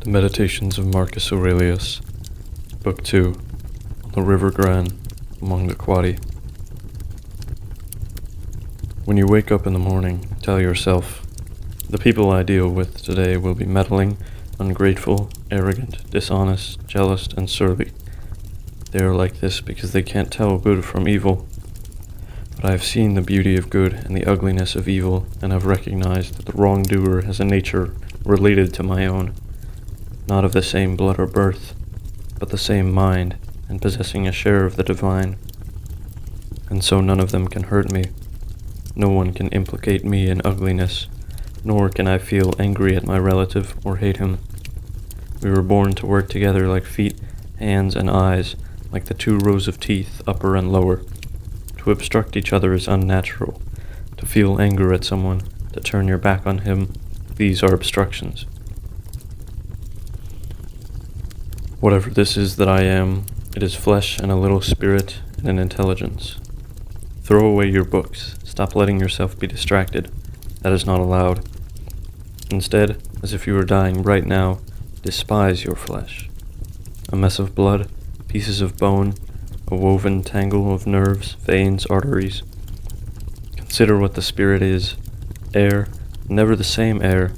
The Meditations of Marcus Aurelius, Book 2, on the River Gran, among the Quadi. When you wake up in the morning, tell yourself, the people I deal with today will be meddling, ungrateful, arrogant, dishonest, jealous, and surly. They are like this because they can't tell good from evil. But I have seen the beauty of good and the ugliness of evil, and have recognized that the wrongdoer has a nature related to my own, not of the same blood or birth, but the same mind, and possessing a share of the divine. And so none of them can hurt me. No one can implicate me in ugliness, nor can I feel angry at my relative or hate him. We were born to work together like feet, hands, and eyes, like the two rows of teeth, upper and lower. To obstruct each other is unnatural. To feel anger at someone, to turn your back on him, these are obstructions. Whatever this is that I am, it is flesh and a little spirit and an intelligence. Throw away your books. Stop letting yourself be distracted. That is not allowed. Instead, as if you were dying right now, despise your flesh. A mess of blood, pieces of bone, a woven tangle of nerves, veins, arteries. Consider what the spirit is. Air, never the same air,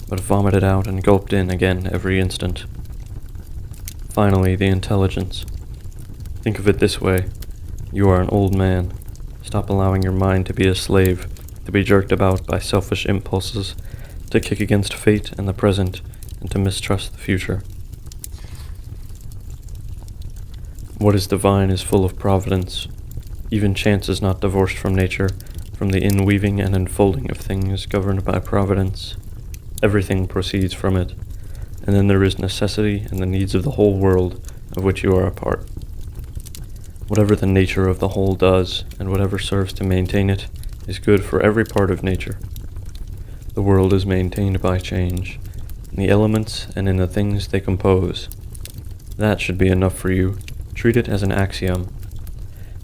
but vomited out and gulped in again every instant. Finally, the intelligence. Think of it this way. You are an old man. Stop allowing your mind to be a slave, to be jerked about by selfish impulses, to kick against fate and the present, and to mistrust the future. What is divine is full of providence. Even chance is not divorced from nature, from the inweaving and unfolding of things governed by providence. Everything proceeds from it. And then there is necessity and the needs of the whole world, of which you are a part. Whatever the nature of the whole does, and whatever serves to maintain it, is good for every part of nature. The world is maintained by change, in the elements and in the things they compose. That should be enough for you. Treat it as an axiom.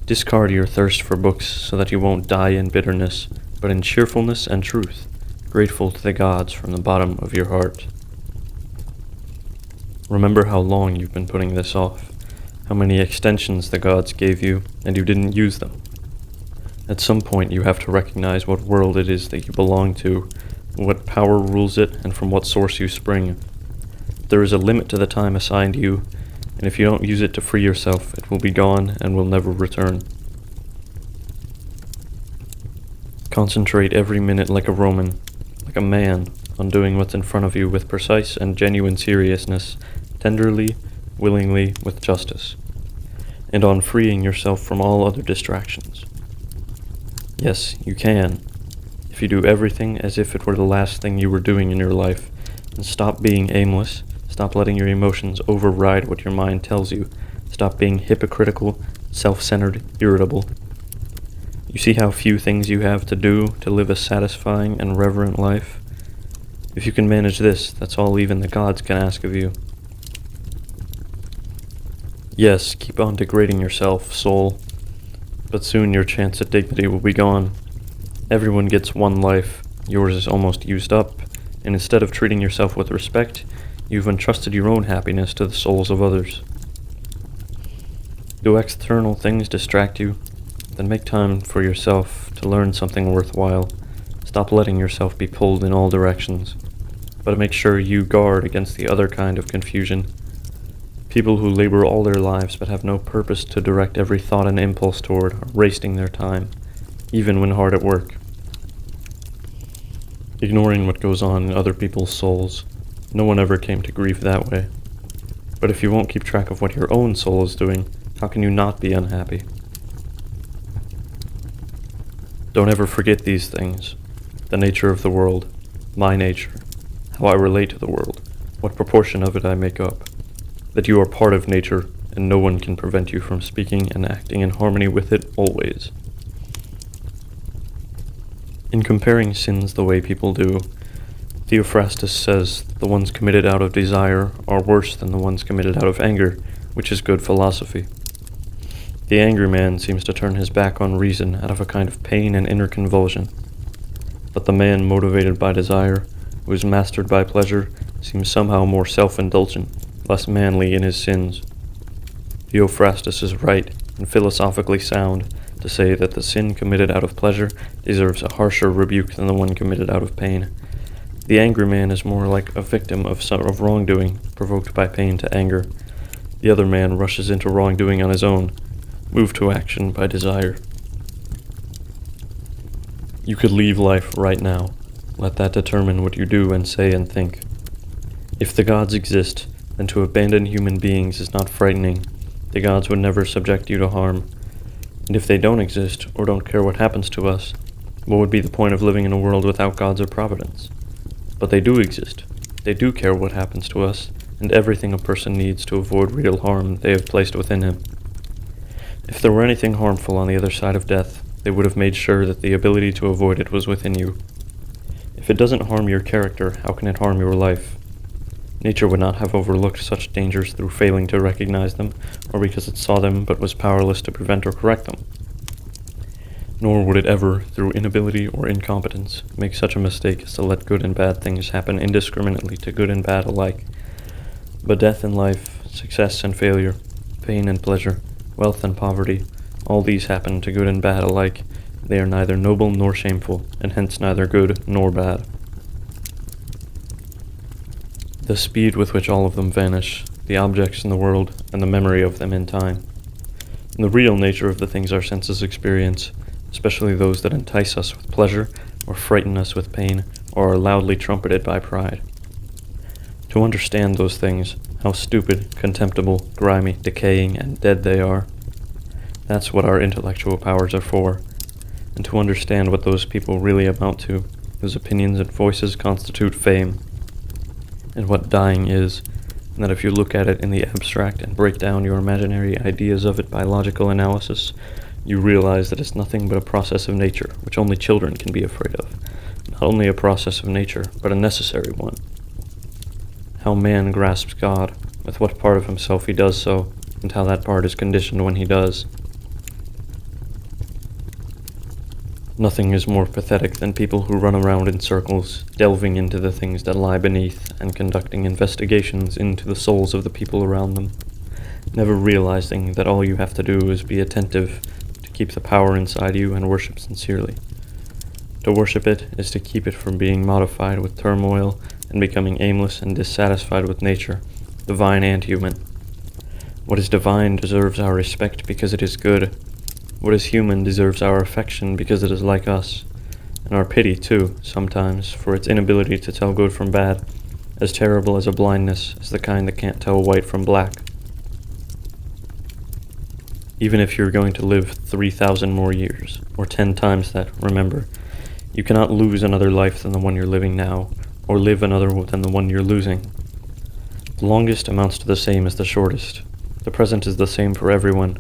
Discard your thirst for books so that you won't die in bitterness, but in cheerfulness and truth, grateful to the gods from the bottom of your heart. Remember how long you've been putting this off, how many extensions the gods gave you, and you didn't use them. At some point you have to recognize what world it is that you belong to, what power rules it, and from what source you spring. There is a limit to the time assigned you, and if you don't use it to free yourself, it will be gone and will never return. Concentrate every minute like a Roman, like a man, on doing what's in front of you with precise and genuine seriousness, tenderly, willingly, with justice, and on freeing yourself from all other distractions. Yes, you can, if you do everything as if it were the last thing you were doing in your life, and stop being aimless, stop letting your emotions override what your mind tells you, stop being hypocritical, self-centered, irritable. You see how few things you have to do to live a satisfying and reverent life? If you can manage this, that's all even the gods can ask of you. Yes, keep on degrading yourself, soul, but soon your chance at dignity will be gone. Everyone gets one life, yours is almost used up, and instead of treating yourself with respect, you've entrusted your own happiness to the souls of others. Do external things distract you? Then make time for yourself to learn something worthwhile. Stop letting yourself be pulled in all directions, but make sure you guard against the other kind of confusion. People who labor all their lives but have no purpose to direct every thought and impulse toward are wasting their time, even when hard at work. Ignoring what goes on in other people's souls, no one ever came to grief that way. But if you won't keep track of what your own soul is doing, how can you not be unhappy? Don't ever forget these things. The nature of the world, my nature, how I relate to the world, what proportion of it I make up, that you are part of nature and no one can prevent you from speaking and acting in harmony with it always. In comparing sins the way people do, Theophrastus says that the ones committed out of desire are worse than the ones committed out of anger, which is good philosophy. The angry man seems to turn his back on reason out of a kind of pain and inner convulsion. But the man motivated by desire, who is mastered by pleasure, seems somehow more self-indulgent, less manly in his sins. Theophrastus is right and philosophically sound to say that the sin committed out of pleasure deserves a harsher rebuke than the one committed out of pain. The angry man is more like a victim of wrongdoing, provoked by pain to anger. The other man rushes into wrongdoing on his own, moved to action by desire. You could leave life right now. Let that determine what you do and say and think. If the gods exist, then to abandon human beings is not frightening. The gods would never subject you to harm. And if they don't exist, or don't care what happens to us, what would be the point of living in a world without gods or providence? But they do exist. They do care what happens to us, and everything a person needs to avoid real harm they have placed within him. If there were anything harmful on the other side of death, they would have made sure that the ability to avoid it was within you. If it doesn't harm your character, how can it harm your life? Nature would not have overlooked such dangers through failing to recognize them, or because it saw them but was powerless to prevent or correct them. Nor would it ever, through inability or incompetence, make such a mistake as to let good and bad things happen indiscriminately to good and bad alike. But death and life, success and failure, pain and pleasure, wealth and poverty, all these happen to good and bad alike. They are neither noble nor shameful, and hence neither good nor bad. The speed with which all of them vanish, the objects in the world, and the memory of them in time. And the real nature of the things our senses experience, especially those that entice us with pleasure, or frighten us with pain, or are loudly trumpeted by pride. To understand those things, how stupid, contemptible, grimy, decaying, and dead they are, that's what our intellectual powers are for. And to understand what those people really amount to, whose opinions and voices constitute fame, and what dying is, and that if you look at it in the abstract and break down your imaginary ideas of it by logical analysis, you realize that it's nothing but a process of nature, which only children can be afraid of. Not only a process of nature, but a necessary one. How man grasps God, with what part of himself he does so, and how that part is conditioned when he does. Nothing is more pathetic than people who run around in circles, delving into the things that lie beneath, and conducting investigations into the souls of the people around them, never realizing that all you have to do is be attentive to keep the power inside you and worship sincerely. To worship it is to keep it from being modified with turmoil and becoming aimless and dissatisfied with nature, divine and human. What is divine deserves our respect because it is good. What is human deserves our affection because it is like us, and our pity, too, sometimes, for its inability to tell good from bad, as terrible as a blindness, as the kind that can't tell white from black. Even if you're going to live 3,000 more years, or 10 times that, remember, you cannot lose another life than the one you're living now, or live another than the one you're losing. The longest amounts to the same as the shortest. The present is the same for everyone.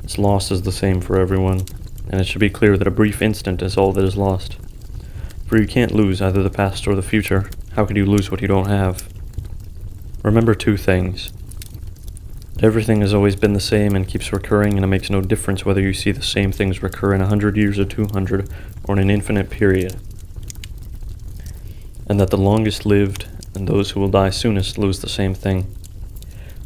Its loss is the same for everyone, and it should be clear that a brief instant is all that is lost. For you can't lose either the past or the future. How could you lose what you don't have? Remember two things. That everything has always been the same and keeps recurring, and it makes no difference whether you see the same things recur in 100 years or 200, or in an infinite period. And that the longest lived, and those who will die soonest, lose the same thing.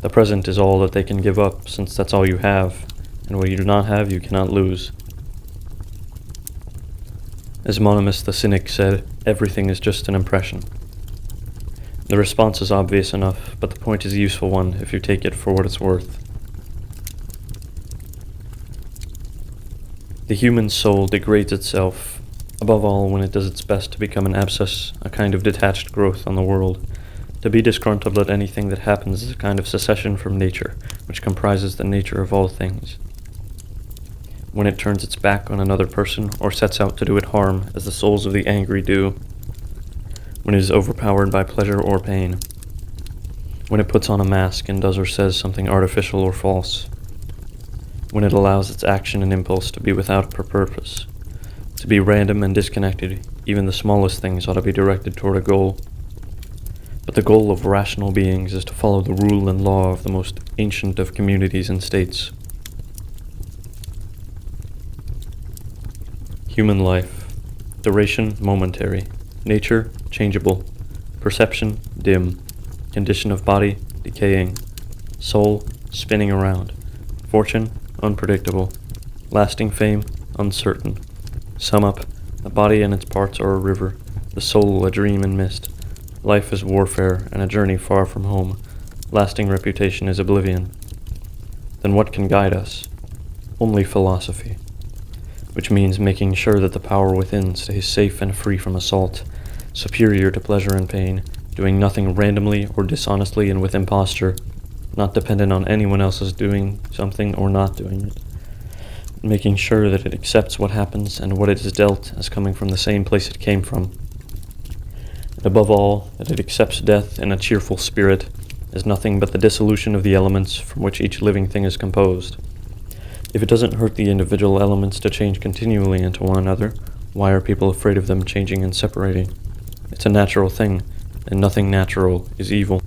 The present is all that they can give up, since that's all you have. And what you do not have, you cannot lose. As Monimus the Cynic said, everything is just an impression. The response is obvious enough, but the point is a useful one if you take it for what it's worth. The human soul degrades itself, above all when it does its best to become an abscess, a kind of detached growth on the world. To be disgruntled at anything that happens is a kind of secession from nature, which comprises the nature of all things. When it turns its back on another person, or sets out to do it harm, as the souls of the angry do. When it is overpowered by pleasure or pain. When it puts on a mask and does or says something artificial or false. When it allows its action and impulse to be without purpose, to be random and disconnected, even the smallest things ought to be directed toward a goal. But the goal of rational beings is to follow the rule and law of the most ancient of communities and states. Human life, duration momentary, nature changeable, Perception, dim. Condition of body, decaying. Soul, spinning around. Fortune, unpredictable. Lasting fame, uncertain. Sum up, the body and its parts are a river, the soul a dream in mist. Life is warfare and a journey far from home. Lasting reputation is oblivion. Then what can guide us? Only philosophy, which means making sure that the power within stays safe and free from assault, superior to pleasure and pain, doing nothing randomly or dishonestly and with imposture, not dependent on anyone else's doing something or not doing it, making sure that it accepts what happens and what it is dealt as coming from the same place it came from, and above all, that it accepts death in a cheerful spirit as nothing but the dissolution of the elements from which each living thing is composed. If it doesn't hurt the individual elements to change continually into one another, why are people afraid of them changing and separating? It's a natural thing, and nothing natural is evil.